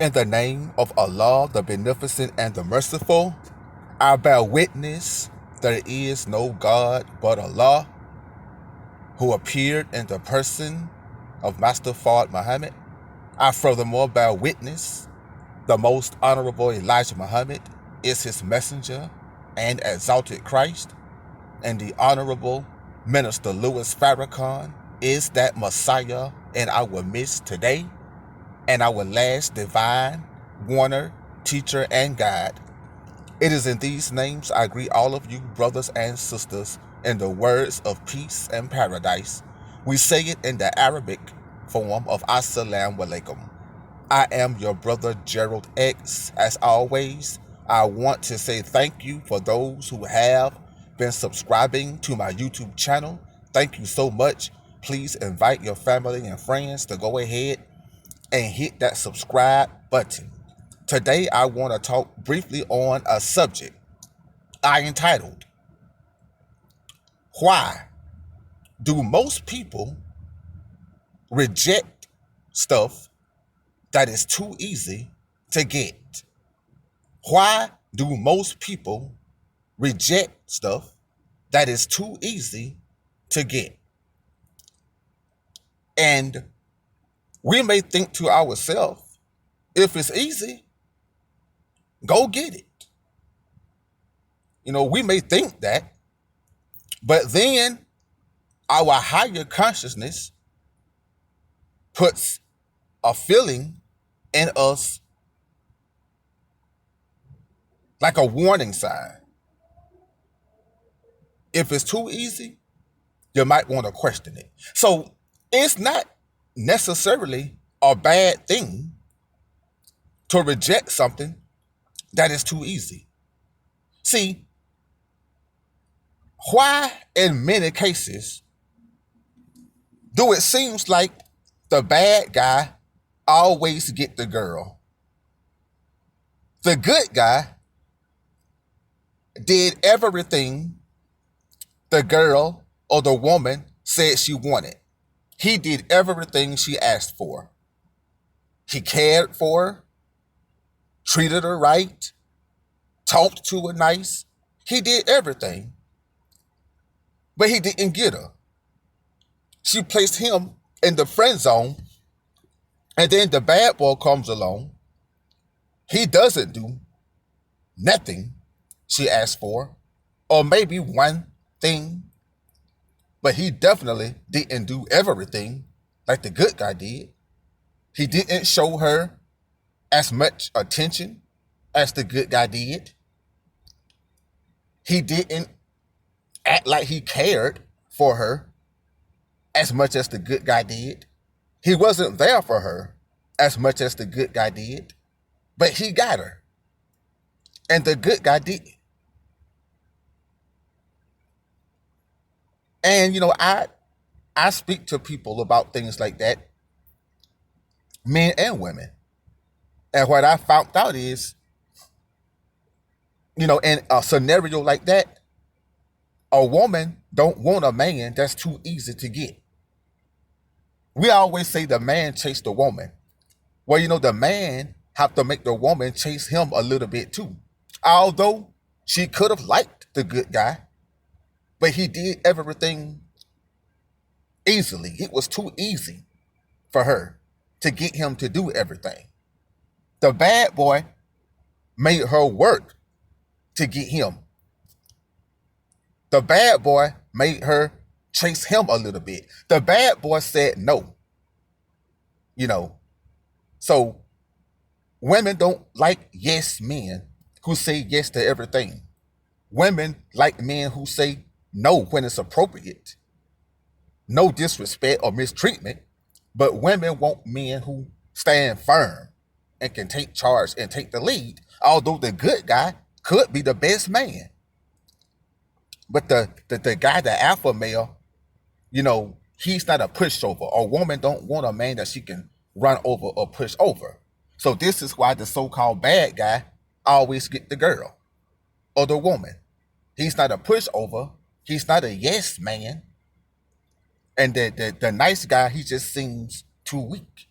In the name of Allah, the Beneficent and the Merciful, I bear witness there is no God but Allah, who appeared in the person of Master Fard Muhammad. I furthermore bear witness the most honorable Elijah Muhammad is his messenger and exalted Christ, and the honorable Minister Louis Farrakhan is that Messiah in our midst today, and our last divine warner, teacher, and guide. It is in these names I greet all of you brothers and sisters in the words of peace and paradise. We say it in the Arabic form of Assalamu alaikum. I am your brother Gerald X. As always, I want to say thank you for those who have been subscribing to my YouTube channel. Thank you so much. Please invite your family and friends to go ahead and hit that subscribe button. Today, I want to talk briefly on a subject I entitled, Why Do Most People Reject Stuff That Is Too Easy to Get? Why do most people reject stuff that is too easy to get? And we may think to ourselves, if it's easy, go get it. We may think that, but then our higher consciousness puts a feeling in us like a warning sign. If it's too easy, you might want to question it. So it's not necessarily a bad thing to reject something that is too easy. See, why in many cases do it seems like the bad guy always get the girl? The good guy did everything the girl or the woman said she wanted. He did everything she asked for. He cared for her, treated her right, talked to her nice. He did everything, but he didn't get her. She placed him in the friend zone, and then the bad boy comes along. He doesn't do nothing she asked for, or maybe one thing, but he definitely didn't do everything like the good guy did. He didn't show her as much attention as the good guy did. He didn't act like he cared for her as much as the good guy did. He wasn't there for her as much as the good guy did, but he got her, and the good guy did. And I speak to people about things like that, men and women. And what I found out is, in a scenario like that, a woman don't want a man that's too easy to get. We always say the man chased the woman. Well, the man have to make the woman chase him a little bit too. Although she could have liked the good guy, but he did everything easily. It was too easy for her to get him to do everything. The bad boy made her work to get him. The bad boy made her chase him a little bit. The bad boy said no. So women don't like yes men who say yes to everything. Women like men who say no when it's appropriate. No disrespect or mistreatment, but women want men who stand firm and can take charge and take the lead, although the good guy could be the best man. But the guy, the alpha male, he's not a pushover. A woman don't want a man that she can run over or push over. So this is why the so-called bad guy always get the girl or the woman. He's not a pushover. He's not a yes man. And the nice guy, he just seems too weak.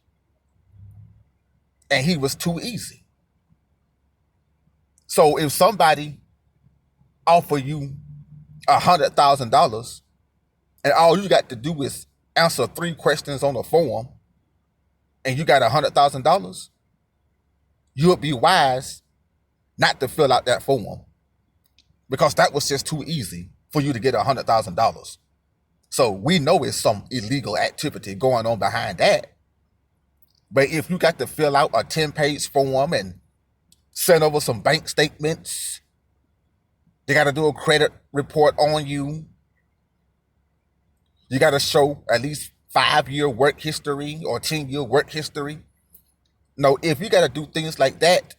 and he was too easy. So if somebody offer you $100,000 and all you got to do is answer 3 questions on the form and you got $100,000, you would be wise not to fill out that form because that was just too easy for you to get $100,000. So we know it's some illegal activity going on behind that. But if you got to fill out a 10-page form and send over some bank statements, they got to do a credit report on you. You got to show at least 5-year work history or 10-year work history. No, if you got to do things like that,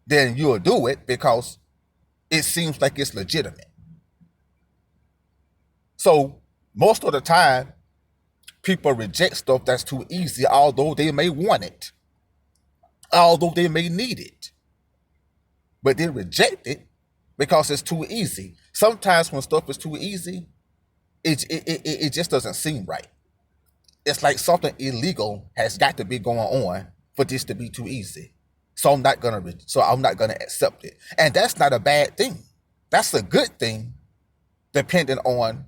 then you'll do it because it seems like it's legitimate. So most of the time, people reject stuff that's too easy, although they may want it, although they may need it. But they reject it because it's too easy. Sometimes when stuff is too easy, it just doesn't seem right. It's like something illegal has got to be going on for this to be too easy. So I'm not gonna accept it. And that's not a bad thing. That's a good thing, depending on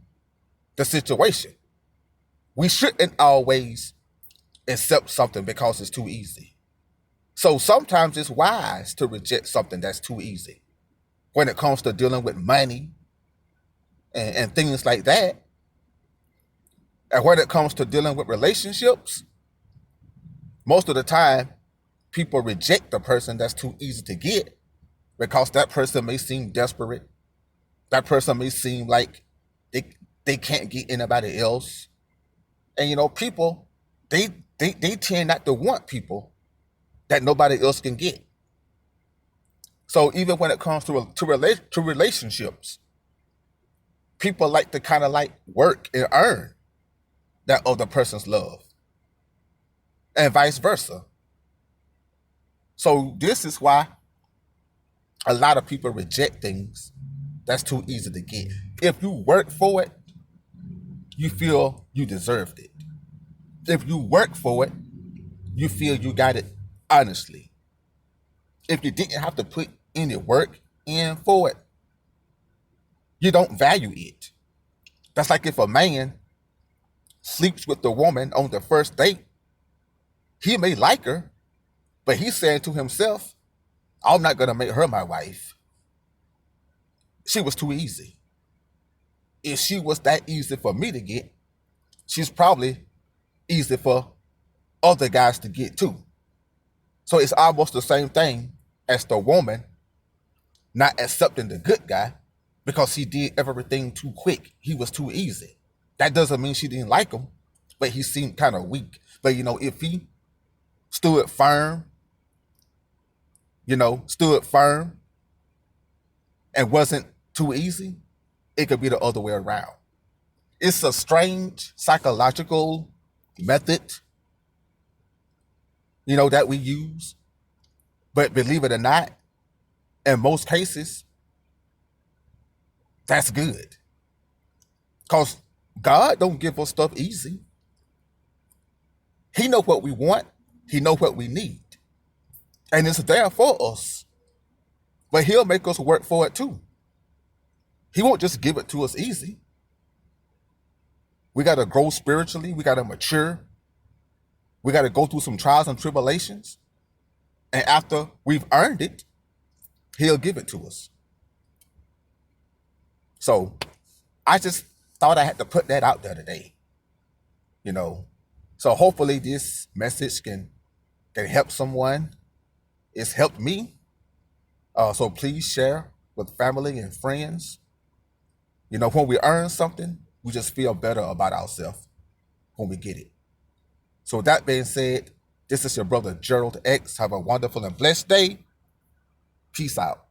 the situation. We shouldn't always accept something because it's too easy. So sometimes it's wise to reject something that's too easy. When it comes to dealing with money and things like that, and when it comes to dealing with relationships, most of the time, people reject the person that's too easy to get because that person may seem desperate. That person may seem like they can't get anybody else. And people, they tend not to want people that nobody else can get. So even when it comes to relationships, people like to kind of like work and earn that other person's love, and vice versa. So this is why a lot of people reject things that's too easy to get. If you work for it, you feel you deserved it. If you work for it, you feel you got it honestly. If you didn't have to put any work in for it, you don't value it. That's like if a man sleeps with the woman on the first date, he may like her, but he's saying to himself, I'm not going to make her my wife. She was too easy. If she was that easy for me to get, she's probably easy for other guys to get too. So it's almost the same thing as the woman not accepting the good guy because he did everything too quick. He was too easy. That doesn't mean she didn't like him, but he seemed kind of weak. But if he stood firm and wasn't too easy, it could be the other way around. It's a strange psychological method, that we use. But believe it or not, in most cases, that's good. Because God don't give us stuff easy. He know what we want. He know what we need. And it's there for us. But he'll make us work for it too. He won't just give it to us easy. We got to grow spiritually. We got to mature. We got to go through some trials and tribulations. And after we've earned it, he'll give it to us. So I just thought I had to put that out there today. So hopefully this message can help someone. It's helped me. So please share with family and friends. When we earn something, we just feel better about ourselves when we get it. So that being said, this is your brother Gerald X. Have a wonderful and blessed day. Peace out.